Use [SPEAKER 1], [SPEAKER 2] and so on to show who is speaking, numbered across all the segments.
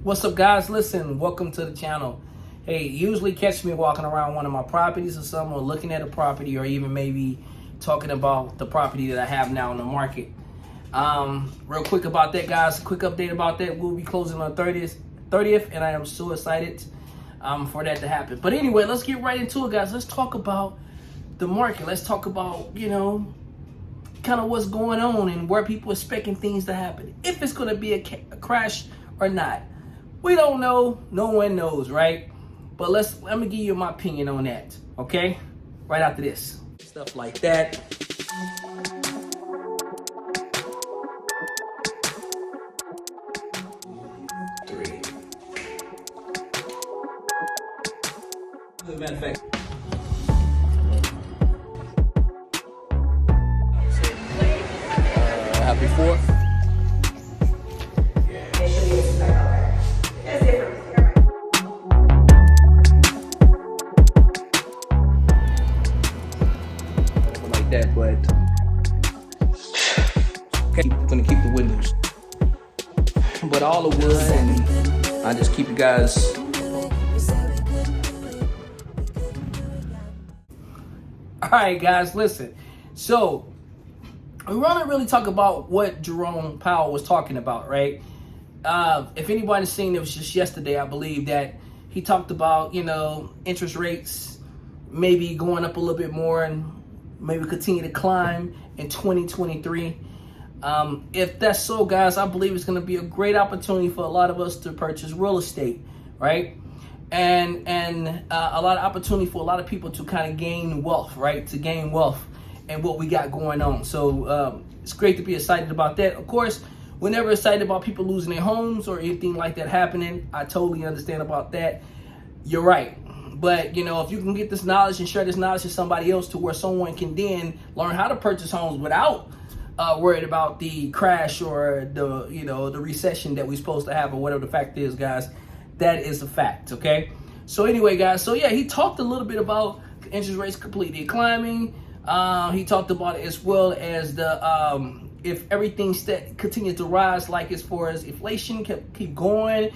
[SPEAKER 1] What's up, guys? Listen, welcome to the channel. Hey, usually catch me walking around one of my properties or something, or looking at a property, or even maybe talking about the property that I have now in the market. Real quick about that, guys. Quick update about that. We'll be closing on 30th, and I am so excited for that to happen. But anyway, let's get right into it, guys. Let's talk about the market. Let's talk about, kind of what's going on and where people are expecting things to happen. If it's going to be a crash or not. We don't know. No one knows, right? But let me give you my opinion on that, okay? Right after this. Stuff like that. Three. As a matter of fact, happy 4th. That, but okay, I'm gonna keep the windows, but all the wood, and I just keep you guys. All right, guys, listen. So we want to really talk about what Jerome Paul was talking about, right? If anybody's seen it, was just yesterday, I believe, that he talked about interest rates maybe going up a little bit more and maybe continue to climb in 2023. If that's so, guys, I believe it's going to be a great opportunity for a lot of us to purchase real estate, right? And a lot of opportunity for a lot of people to kind of gain wealth, right? To gain wealth and what we got going on. So it's great to be excited about that. Of course, we're never excited about people losing their homes or anything like that happening. I totally understand about that. You're right. But, if you can get this knowledge and share this knowledge to somebody else to where someone can then learn how to purchase homes without worried about the crash or the recession that we're supposed to have or whatever the fact is, guys, that is a fact, okay? So anyway, guys, so yeah, he talked a little bit about interest rates completely climbing. He talked about it as well as the if everything continues to rise, like as far as inflation keep going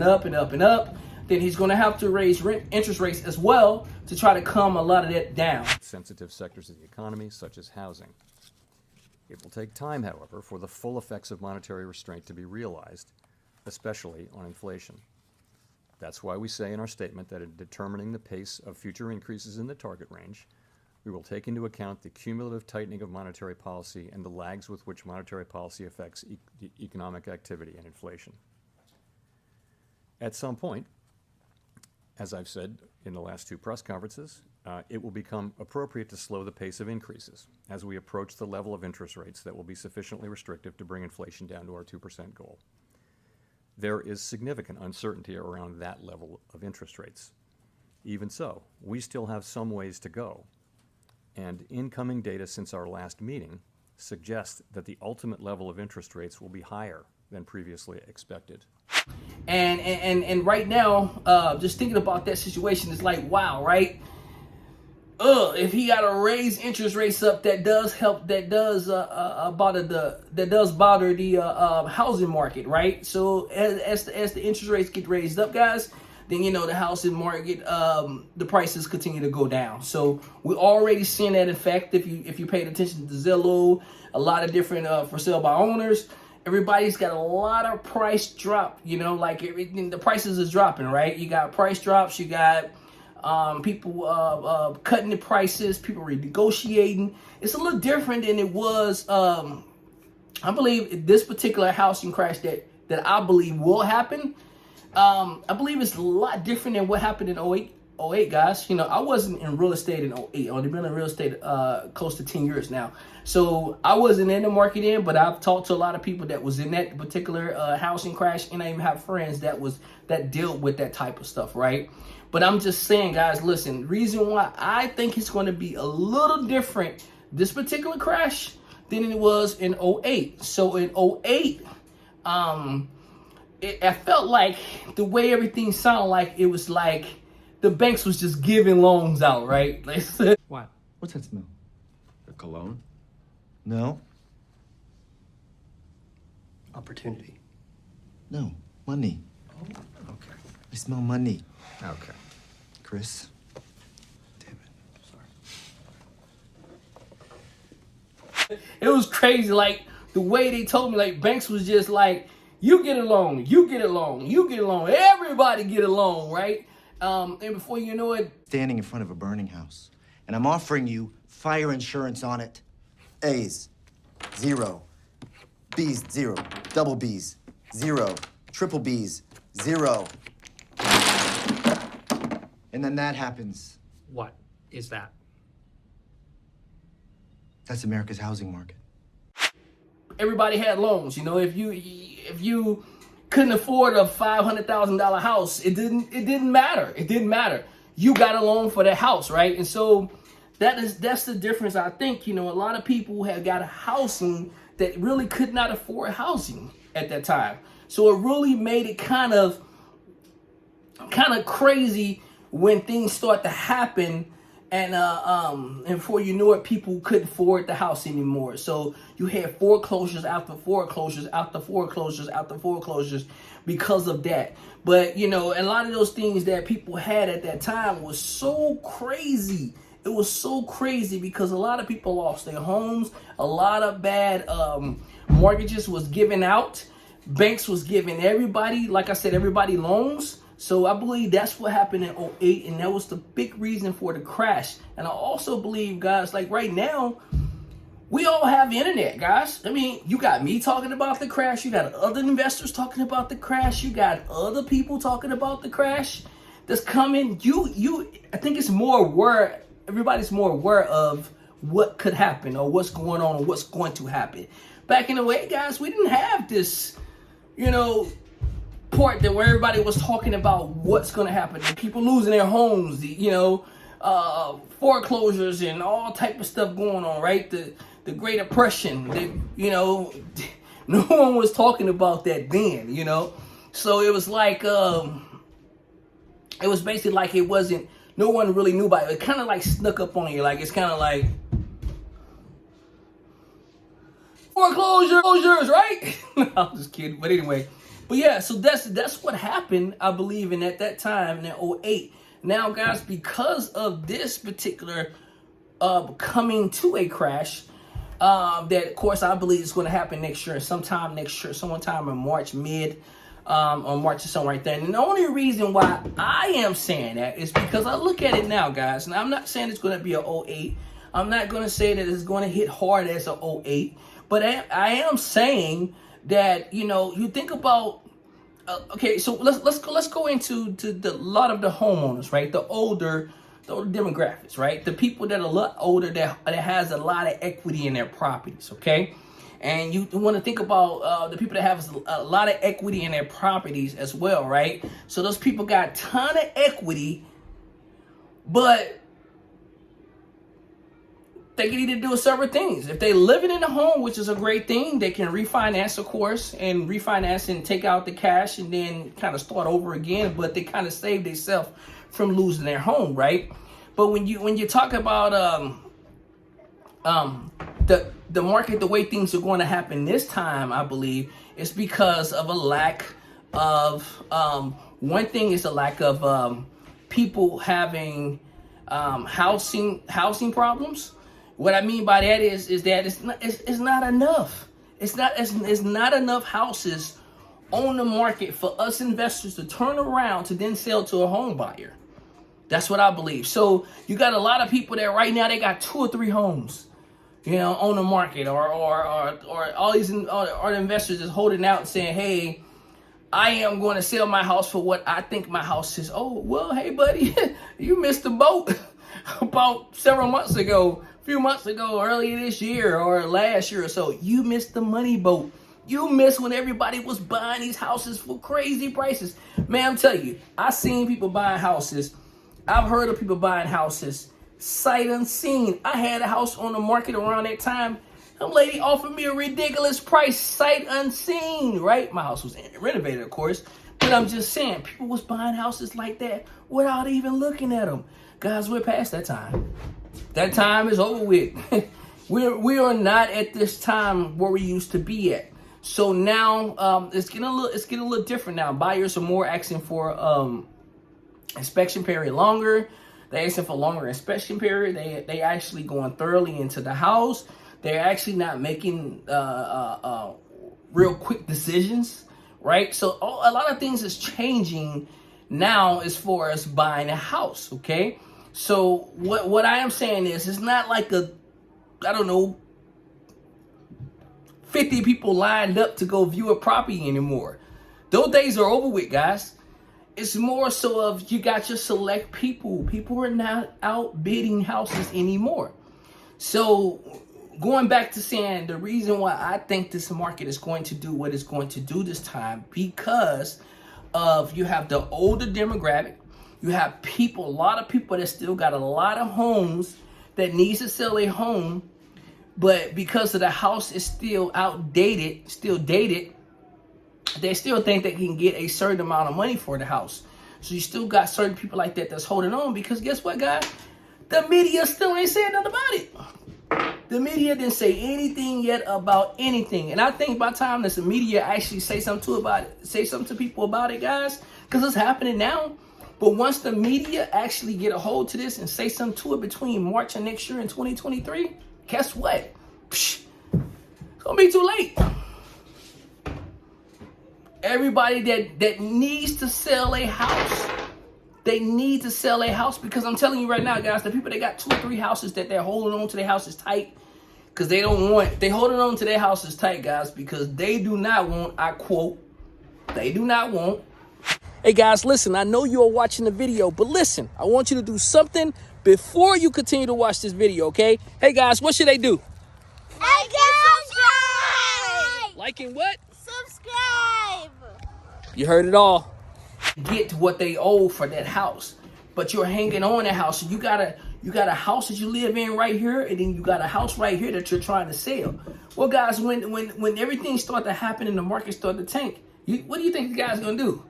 [SPEAKER 1] up and up and up, then he's going to have to raise interest rates as well to try to calm a lot of that down.
[SPEAKER 2] Sensitive sectors of the economy, such as housing. It will take time, however, for the full effects of monetary restraint to be realized, especially on inflation. That's why we say in our statement that in determining the pace of future increases in the target range, we will take into account the cumulative tightening of monetary policy and the lags with which monetary policy affects economic activity and inflation. At some point, as I've said in the last two press conferences, it will become appropriate to slow the pace of increases as we approach the level of interest rates that will be sufficiently restrictive to bring inflation down to our 2% goal. There is significant uncertainty around that level of interest rates. Even so, we still have some ways to go, and incoming data since our last meeting suggests that the ultimate level of interest rates will be higher than previously expected.
[SPEAKER 1] And right now, just thinking about that situation is like, wow, right? If he got to raise interest rates up, that does help. That does bother the housing market, right? So as the interest rates get raised up, guys, then the housing market, the prices continue to go down. So we're already seeing that effect. If you paid attention to Zillow, a lot of different for sale by owners. Everybody's got a lot of price drop, like everything, the prices is dropping, right? You got price drops, you got people cutting the prices, people renegotiating. It's a little different than it was. I believe this particular housing crash that I believe will happen. I believe it's a lot different than what happened in 08, guys. I wasn't in real estate in 08. I've only been in real estate close to 10 years now. So I wasn't in the market then, but I've talked to a lot of people that was in that particular housing crash, and I even have friends that dealt with that type of stuff, right? But I'm just saying, guys, listen, reason why I think it's going to be a little different, this particular crash, than it was in 08. So in 08, I felt like the way everything sounded like it was like the banks was just giving loans out, right?
[SPEAKER 3] What? What's that smell?
[SPEAKER 4] The cologne?
[SPEAKER 3] No.
[SPEAKER 4] Opportunity.
[SPEAKER 3] No. Money.
[SPEAKER 4] Oh.
[SPEAKER 3] smell money.
[SPEAKER 2] Okay.
[SPEAKER 3] Chris. Damn it.
[SPEAKER 1] It was crazy, like the way they told me, like Banks was just like, you get along, you get along, you get along, everybody get along, right? And before you know it,
[SPEAKER 3] Standing in front of a burning house, and I'm offering you fire insurance on it. A's, 0. B's, 0. Double B's, 0. Triple B's, 0. And then that happens.
[SPEAKER 4] What is that?
[SPEAKER 3] That's America's housing market.
[SPEAKER 1] everybody had loans. You know, if you couldn't afford a $500,000 house, it didn't matter. It didn't matter. You got a loan for that house, right? And so that's the difference. I think, you know, a lot of people have got a housing that really could not afford housing at that time. So it really made it kind of crazy when things start to happen, and before you know it, people couldn't afford the house anymore. So you had foreclosures after foreclosures after foreclosures after foreclosures because of that. But you know, a lot of those things that people had at that time was so crazy. It was so crazy because a lot of people lost their homes. A lot of bad mortgages was given out. Banks was giving everybody, like I said, everybody loans. So I believe that's what happened in 2008, and that was the big reason for the crash. And I also believe, guys, like right now, we all have the internet, guys. I mean, you got me talking about the crash. You got other investors talking about the crash. You got other people talking about the crash that's coming. I think it's more aware. Everybody's more aware of what could happen or what's going on or what's going to happen. Back in the way, guys, we didn't have this, you know, part that where everybody was talking about what's going to happen. The people losing their homes, foreclosures and all type of stuff going on, right? The Great Depression, you know, no one was talking about that then, you know? So it was like, it was basically like it wasn't, no one really knew about it. It kind of like snuck up on you. Like, it's kind of like foreclosures, right? I'm just kidding. But anyway, but yeah, so that's what happened, I believe, in at that time in 2008. Now, guys, because of this particular coming to a crash, that of course I believe is going to happen next year, sometime in March, or March or something right there. And the only reason why I am saying that is because I look at it now, guys, and I'm not saying it's going to be a 2008. I'm not going to say that it's going to hit hard as a 2008, but I am saying that, you know, you think about, okay, so let's go into the lot of the homeowners, right? The older demographics, right? The people that are a lot older that has a lot of equity in their properties, okay? And you want to think about the people that have a lot of equity in their properties as well, right? So those people got a ton of equity, but they can either do several things. If they living in a home, which is a great thing, they can refinance, of course, and refinance and take out the cash and then kind of start over again. But they kind of save themselves from losing their home, right? But when you talk about the market, the way things are going to happen this time, I believe, is because of a lack of one thing is a lack of people having housing problems. What I mean by that is that it's not enough. It's not enough houses on the market for us investors to turn around to then sell to a home buyer. That's what I believe. So you got a lot of people that right now they got 2 or 3 homes, you know, on the market, or all these investors is holding out and saying, hey, I am going to sell my house for what I think my house is. Oh, well, hey, buddy, you missed the boat about several months ago. Few months ago, earlier this year or last year or so. You missed the money boat. You missed when everybody was buying these houses for crazy prices. Man, I'm telling you, I've seen people buying houses. I've heard of people buying houses sight unseen. I had a house on the market around that time. Some lady offered me a ridiculous price, sight unseen, right? My house was renovated, of course. But I'm just saying, people was buying houses like that without even looking at them. Guys, we're past that time. That time is over with. We are not at this time where we used to be at. So now it's getting a little different now. Buyers are more asking for inspection period longer. They asking for longer inspection period. They actually going thoroughly into the house. They're actually not making real quick decisions, right? So a lot of things is changing now as far as buying a house. Okay, so what I am saying is, it's not like I don't know, 50 people lined up to go view a property anymore. Those days are over with, guys. It's more so of you got your select people. People are not out bidding houses anymore. So going back to saying the reason why I think this market is going to do what it's going to do this time, because of you have the older demographic, you have people, a lot of people that still got a lot of homes that needs to sell a home, but because of the house is still outdated, still dated, they still think they can get a certain amount of money for the house. So you still got certain people like that that's holding on, because guess what, guys? The media still ain't saying nothing about it. The media didn't say anything yet about anything. And I think by the time that the media actually say something to people about it, guys, because it's happening now. But once the media actually get a hold to this and say something to it between March of next year and 2023, guess what? It's gonna be too late. Everybody that needs to sell a house, they need to sell a house, because I'm telling you right now, guys, the people that got 2 or 3 houses that they're holding on to their houses tight, because they holding on to their houses tight, guys, because they do not want, I quote, they do not want. Hey guys, listen, I know you are watching the video, but listen, I want you to do something before you continue to watch this video, okay? Hey guys, what should they do?
[SPEAKER 4] Like and subscribe!
[SPEAKER 1] Like and what?
[SPEAKER 4] Subscribe!
[SPEAKER 1] You heard it all. Get what they owe for that house, but you're hanging on that house. So you got a house that you live in right here, and then you got a house right here that you're trying to sell. Well, guys, when everything starts to happen and the market starts to tank, what do you think the guys gonna do?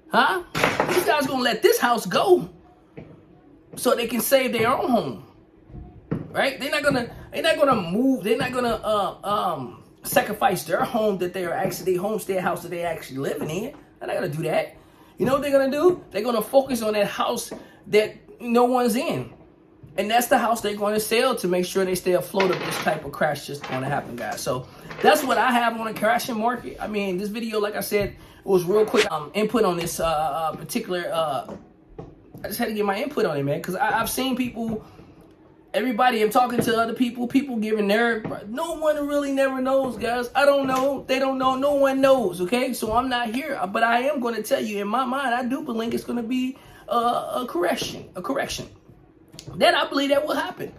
[SPEAKER 1] Huh? These guys gonna let this house go so they can save their own home, right? They're not gonna move. They're not gonna sacrifice their home that they're actually their homestead house that they're actually living in. They're not gonna do that. You know what they're gonna do? They're gonna focus on that house that no one's in, and that's the house they're going to sell to make sure they stay afloat if this type of crash just going to happen, guys. So that's what I have on a crashing market. I mean, this video, like I said, was real quick input on this particular. I just had to get my input on it, man, because I've seen people. Everybody, I'm talking to other people giving their, no one really never knows, guys. I don't know. They don't know. No one knows, okay? So I'm not here. But I am going to tell you, in my mind, I do believe it's going to be a correction. Then I believe that will happen.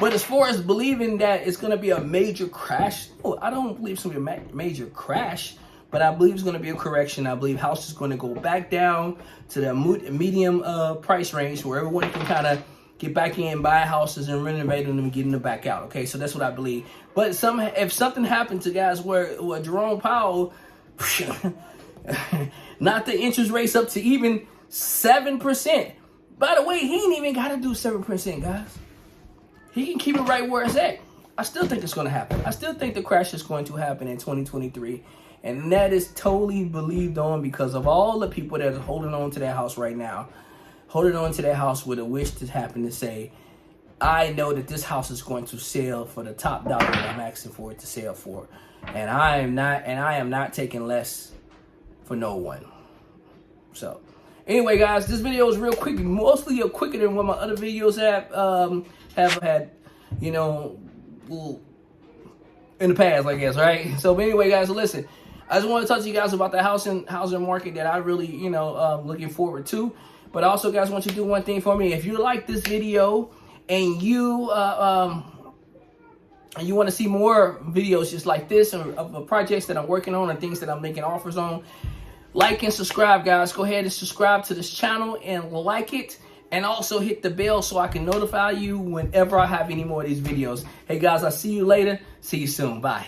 [SPEAKER 1] But as far as believing that it's going to be a major crash, I don't believe it's going to be a major crash. But I believe it's going to be a correction. I believe house is going to go back down to the medium price range where everyone can kind of get back in, buy houses, and renovate them and getting them back out. Okay, so that's what I believe. But if something happened to guys where Jerome Powell knocked the interest rates up to even 7%. By the way, he ain't even got to do 7%, guys. He can keep it right where it's at. I still think it's going to happen. I still think the crash is going to happen in 2023. And that is totally believed on because of all the people that are holding on to that house right now. Holding on to that house with a wish to happen to say, I know that this house is going to sell for the top dollar that I'm asking for it to sell for. And I am not taking less for no one. So anyway, guys, this video is real quick, mostly quicker than what my other videos have had, you know, in the past, I guess, right? So but anyway, guys, listen, I just want to talk to you guys about the housing market that I really, you know, looking forward to. But also, guys, I want you to do one thing for me. If you like this video and you want to see more videos just like this of projects that I'm working on and things that I'm making offers on, like and subscribe, guys. Go ahead and subscribe to this channel and like it. And also hit the bell so I can notify you whenever I have any more of these videos. Hey, guys, I'll see you later. See you soon. Bye.